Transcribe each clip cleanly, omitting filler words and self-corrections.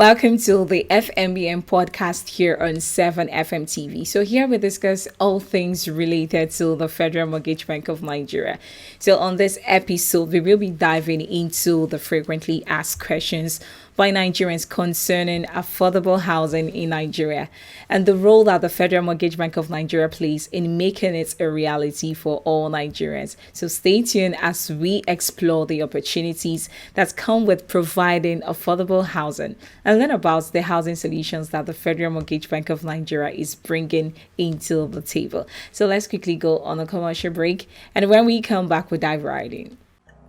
welcome to the FMBN podcast here on 7FM TV. So here we discuss all things related to the Federal Mortgage Bank of Nigeria. So on this episode, we will be diving into the frequently asked questions by Nigerians concerning affordable housing in Nigeria and the role that the Federal Mortgage Bank of Nigeria plays in making it a reality for all Nigerians. So stay tuned as we explore the opportunities that come with providing affordable housing and learn about the housing solutions that the Federal Mortgage Bank of Nigeria is bringing into the table. So let's quickly go on a commercial break, and when we come back, we'll dive right in.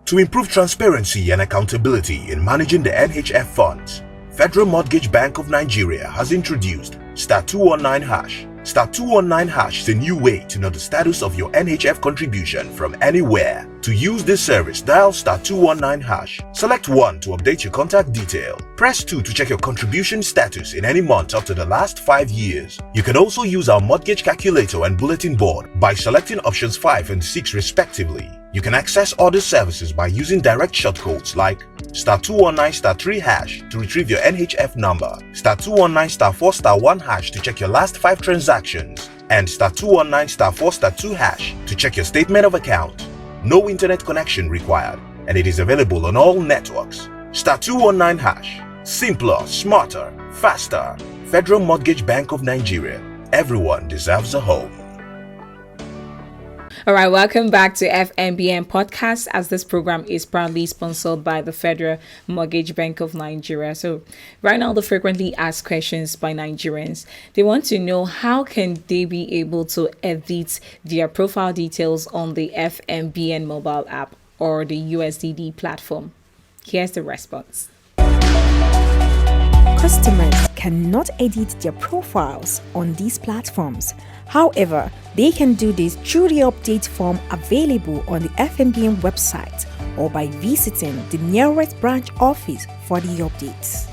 To improve transparency and accountability in managing the NHF funds, Federal Mortgage Bank of Nigeria has introduced star 219 hash. Star 219 hash is a new way to know the status of your NHF contribution from anywhere. To use this service, dial star 219 hash. Select 1 to update your contact detail. Press 2 to check your contribution status in any month up to the last 5 years. You can also use our mortgage calculator and bulletin board by selecting options 5 and 6 respectively. You can access other services by using direct shortcodes like star 219 star 3 hash to retrieve your NHF number, star 219 star 4 star 1 hash to check your last 5 transactions, and star 219 star 4 star 2 hash to check your statement of account. No internet connection required, and it is available on all networks. Star 219 hash. Simpler, smarter, faster. Federal Mortgage Bank of Nigeria. Everyone deserves a home. All right, welcome back to FMBN podcast, as this program is proudly sponsored by the Federal Mortgage Bank of Nigeria. So right now, the frequently asked questions by Nigerians, they want to know how can they be able to edit their profile details on the FMBN mobile app or the USDD platform. Here's the response. Customers cannot edit their profiles on these platforms. However, they can do this through the update form available on the FMBN website or by visiting the nearest branch office for the updates.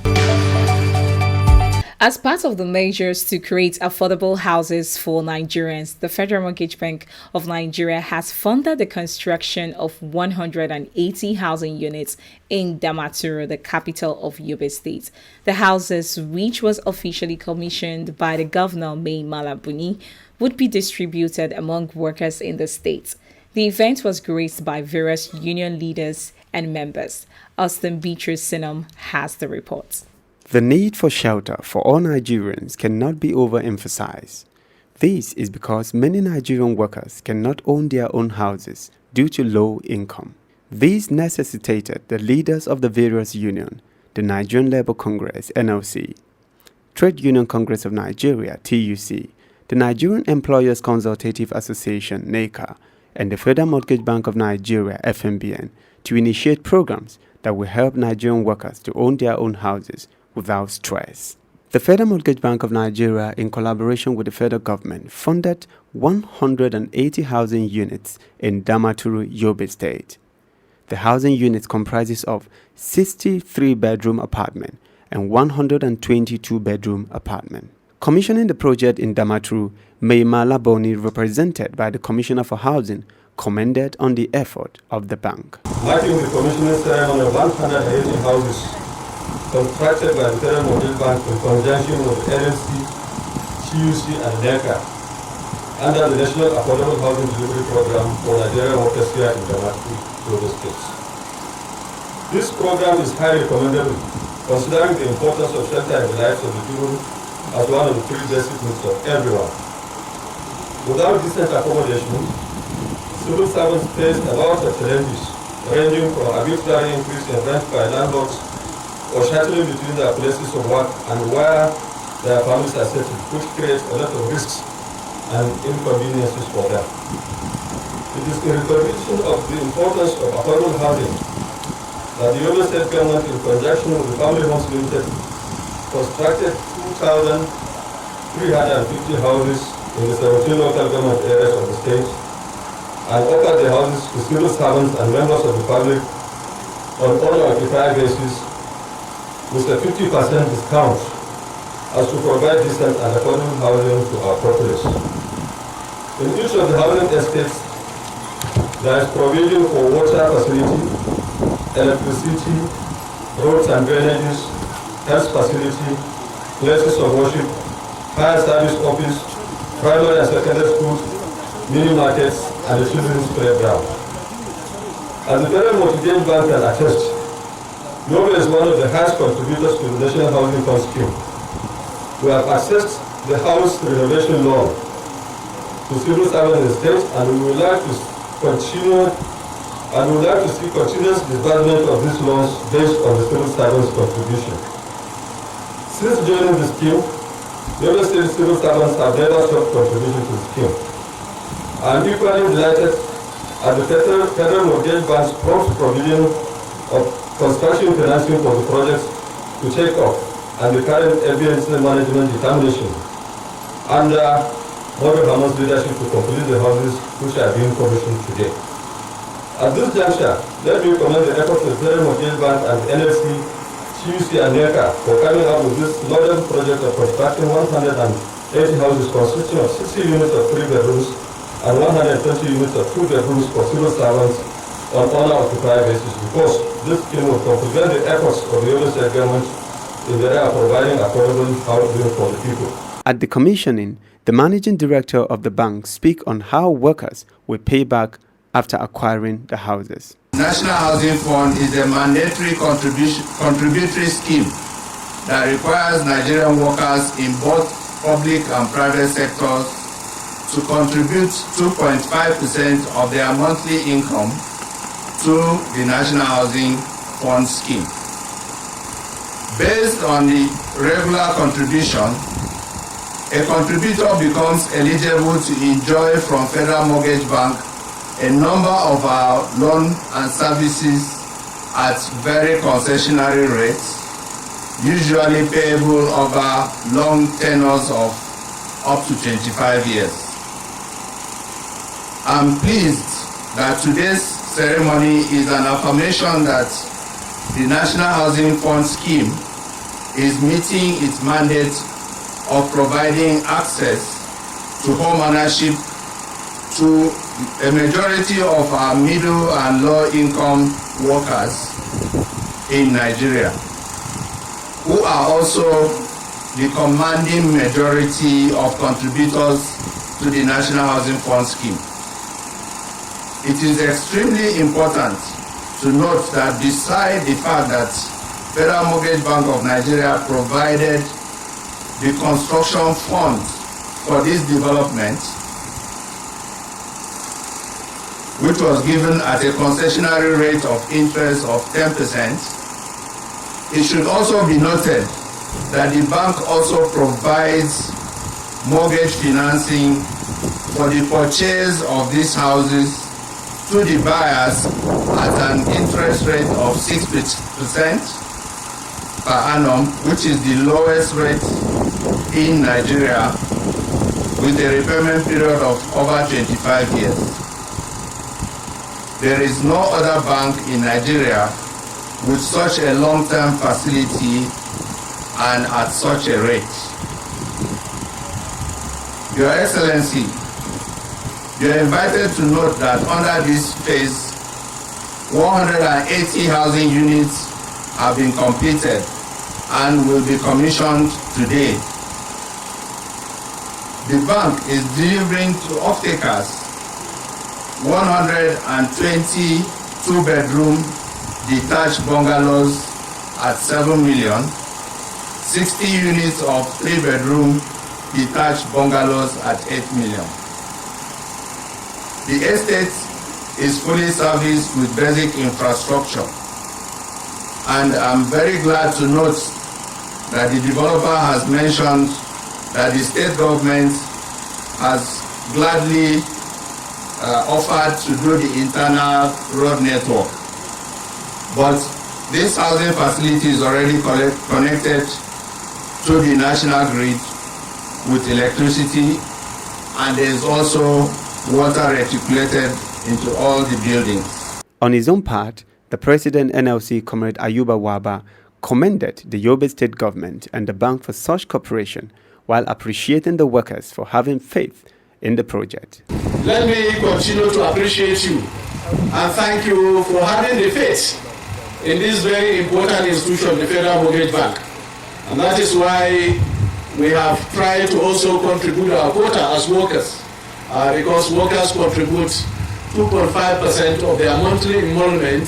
As part of the measures to create affordable houses for Nigerians, the Federal Mortgage Bank of Nigeria has funded the construction of 180 housing units in Damaturu, the capital of Yobe State. The houses, which was officially commissioned by the Governor Mai Mala Buni, would be distributed among workers in the state. The event was graced by various union leaders and members. Austin Beatrice Sinam has the report. The need for shelter for all Nigerians cannot be overemphasized. This is because many Nigerian workers cannot own their own houses due to low income. This necessitated the leaders of the various unions, the Nigerian Labour Congress (NLC), Trade Union Congress of Nigeria (TUC), the Nigerian Employers Consultative Association (NECA), and the Federal Mortgage Bank of Nigeria (FMBN) to initiate programs that will help Nigerian workers to own their own houses without stress. The Federal Mortgage Bank of Nigeria, in collaboration with the federal government, funded 180 housing units in Damaturu, Yobe State. The housing units comprises of 63-bedroom apartment and 122-bedroom apartment. Commissioning the project in Damaturu, Mai Mala Buni, represented by the Commissioner for Housing, commended on the effort of the bank. Marking the commissioning ceremony of 180 houses constructed by the Federal Mortgage Bank in conjunction with NLC, TUC and NECA under the National Affordable Housing Delivery Program for Nigerian workers here in Damaturu, Yobe State. This program is highly commendable, considering the importance of shelter in the lives of the people as one of the 3 basic needs of everyone. Without decent accommodation, civil servants face a lot of challenges, ranging from arbitrary increase in rent by landlords or shuttling between their places of work and where their families are settled, which creates a lot of risks and inconveniences for them. It is in recognition of the importance of affordable housing that the Yobe State government, in conjunction with the Family Homes Limited, constructed 2,350 houses in the 17 local government areas of the state and offered the houses to civil servants and members of the public on owner-occupier basis with a 50% discount as to provide decent and affordable housing to our populace. In each of the housing estates, there is provision for water facility, electricity, roads and drainages, health facility, places of worship, fire service office, primary and secondary schools, mini markets, and the children's playground. As the Federal Mortgage Bank can attest, Noble is one of the highest contributors to the National Housing Fund Scheme. We have accessed the house renovation loan to civil servants in the state, and we would like to see continuous disbursement of these loans based on the civil servants' contribution. Since joining the scheme, Noble State civil servants have never stopped contributing to the scheme. I am equally delighted at the Federal Mortgage Bank's prompt provision of construction financing for the projects to take off, and the current FMBN management determination under Mother Hamas leadership to complete the houses which are being commissioned today. At this juncture, let me commend the efforts of the Federal Mortgage Bank and the NLC, CUC and NECA for coming up with this modern project of constructing 180 houses consisting of 60 units of 3 bedrooms and 120 units of 2 bedrooms for civil servants on owner-occupied basis, because this scheme will complement the efforts of the Yobe State government in the area of providing affordable housing for the people. At the commissioning, the managing director of the bank speak on how workers will pay back after acquiring the houses. National Housing Fund is a mandatory contributory scheme that requires Nigerian workers in both public and private sectors to contribute 2.5% of their monthly income to the National Housing Fund scheme. Based on the regular contribution, a contributor becomes eligible to enjoy from Federal Mortgage Bank a number of our loan and services at very concessionary rates, usually payable over long tenures of up to 25 years. I'm pleased that today's ceremony is an affirmation that the National Housing Fund scheme is meeting its mandate of providing access to home ownership to a majority of our middle and low income workers in Nigeria, who are also the commanding majority of contributors to the National Housing Fund scheme. It is extremely important to note that beside the fact that Federal Mortgage Bank of Nigeria provided the construction fund for this development, which was given at a concessionary rate of interest of 10%, it should also be noted that the bank also provides mortgage financing for the purchase of these houses to the buyers at an interest rate of 6% per annum, which is the lowest rate in Nigeria, with a repayment period of over 25 years. There is no other bank in Nigeria with such a long-term facility and at such a rate. Your Excellency, you are invited to note that under this phase, 180 housing units have been completed and will be commissioned today. The bank is delivering to off-takers 120 two-bedroom detached bungalows at 7 million, 60 units of 3-bedroom detached bungalows at 8 million. The estate is fully serviced with basic infrastructure, and I'm very glad to note that the developer has mentioned that the state government has gladly offered to do the internal road network. But this housing facility is already connected to the national grid with electricity, and there is also water reticulated into all the buildings. On his own part, the President NLC, Comrade Ayuba Waba, commended the Yobe State government and the bank for such cooperation, while appreciating the workers for having faith in the project. Let me continue to appreciate you and thank you for having the faith in this very important institution, the Federal Mortgage Bank. And that is why we have tried to also contribute our quota as workers, because workers contribute 2.5% of their monthly emolument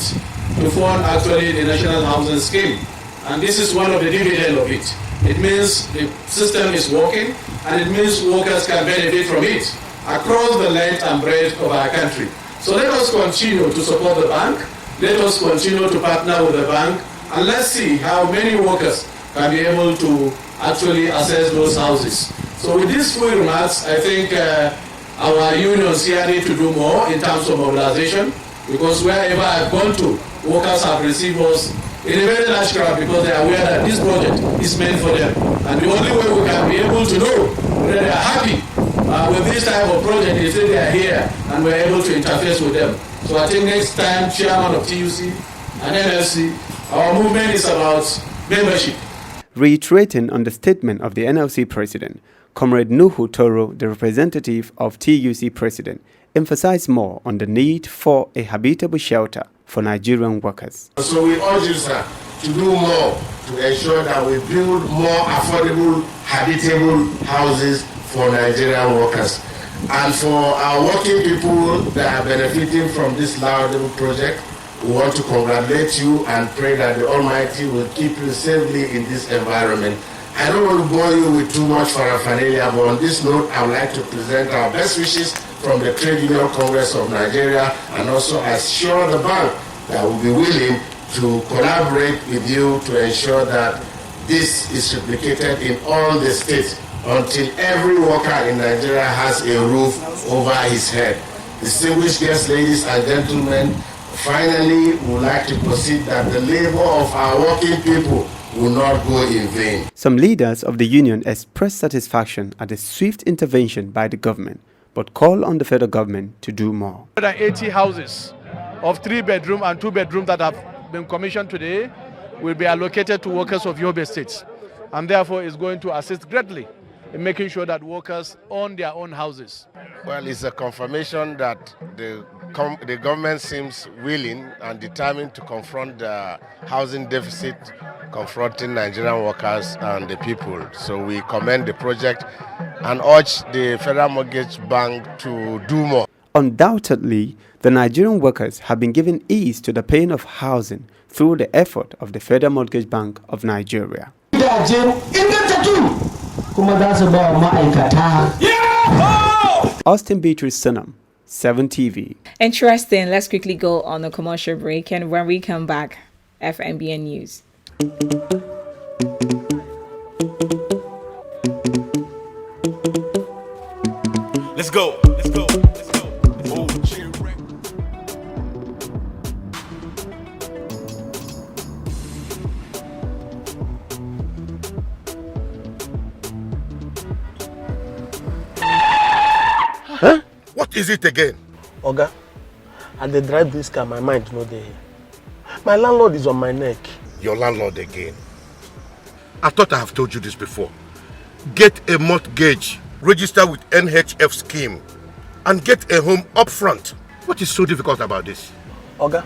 to fund actually the National Housing Scheme. And this is one of the dividends of it. It means the system is working, and it means workers can benefit from it across the length and breadth of our country. So let us continue to support the bank, let us continue to partner with the bank, and let's see how many workers can be able to actually access those houses. So with these few remarks, I think our unions here need to do more in terms of mobilization, because wherever I've gone to, workers have received us in a very large crowd because they are aware that this project is meant for them. And the only way we can be able to know whether they are happy with this type of project is if they are here and we're able to interface with them. So I think next time, chairman of TUC and NLC, our movement is about membership. Reiterating on the statement of the NLC president, Comrade Nuhu Toro, the representative of TUC president, emphasized more on the need for a habitable shelter for Nigerian workers. So we urge you, sir, to do more to ensure that we build more affordable, habitable houses for Nigerian workers. And for our working people that are benefiting from this laudable project, we want to congratulate you and pray that the Almighty will keep you safely in this environment. I don't want to bore you with too much paraphernalia, but on this note, I would like to present our best wishes from the Trade Union Congress of Nigeria, and also assure the bank that we'll be willing to collaborate with you to ensure that this is replicated in all the states until every worker in Nigeria has a roof over his head. Distinguished guests, ladies and gentlemen, finally, we would like to proceed that the labor of our working people will not go in vain. Some leaders of the union expressed satisfaction at the swift intervention by the government, but call on the federal government to do more. 180 houses of 3-bedroom and 2-bedroom that have been commissioned today will be allocated to workers of Yobe State, and therefore is going to assist greatly in making sure that workers own their own houses. Well, it's a confirmation that the government seems willing and determined to confront the housing deficit confronting Nigerian workers and the people. So we commend the project and urge the Federal Mortgage Bank to do more. Undoubtedly, the Nigerian workers have been given ease to the pain of housing through the effort of the Federal Mortgage Bank of Nigeria. Austin Beatrice Sunam, 7 TV. Interesting. Let's quickly go on a commercial break, and when we come back, FMBN News. Let's go. Huh? What is it again? Oga, and they drive this car, my mind no dey here. My landlord is on my neck. Your landlord again. I thought I have told you this before. Get a mortgage, register with NHF scheme, and get a home up front. What is so difficult about this? Oga,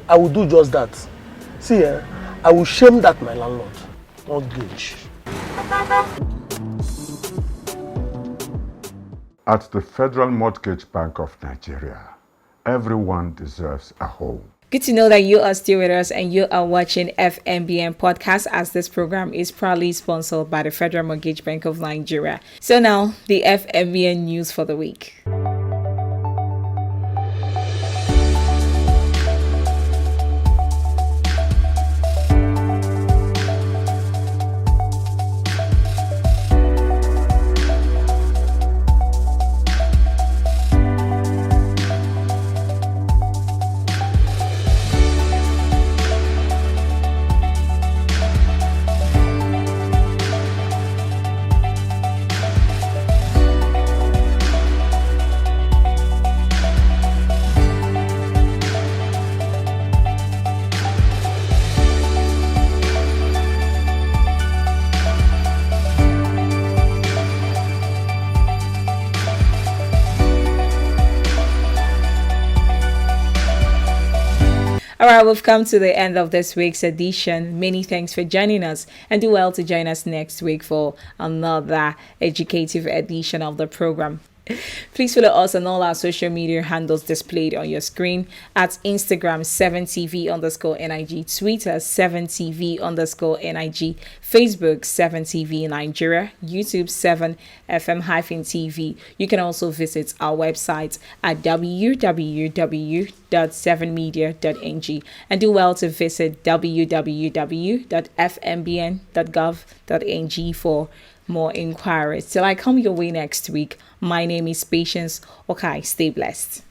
I will do just that. See, I will shame that my landlord. Mortgage. At the Federal Mortgage Bank of Nigeria, everyone deserves a home. Good to know that you are still with us and you are watching FMBN podcast, as this program is proudly sponsored by the Federal Mortgage Bank of Nigeria. So now, the FMBN news for the week. All right, we've come to the end of this week's edition. Many thanks for joining us, and do well to join us next week for another educative edition of the program. Please follow us on all our social media handles displayed on your screen at Instagram 7TV_NIG, Twitter 7TV_NIG, Facebook 7TV Nigeria, YouTube 7FM-TV. You can also visit our website at www.7media.ng and do well to visit www.fmbn.gov.ng for more inquiries. Till I come your way next week, my name is Patience Okay. Stay blessed.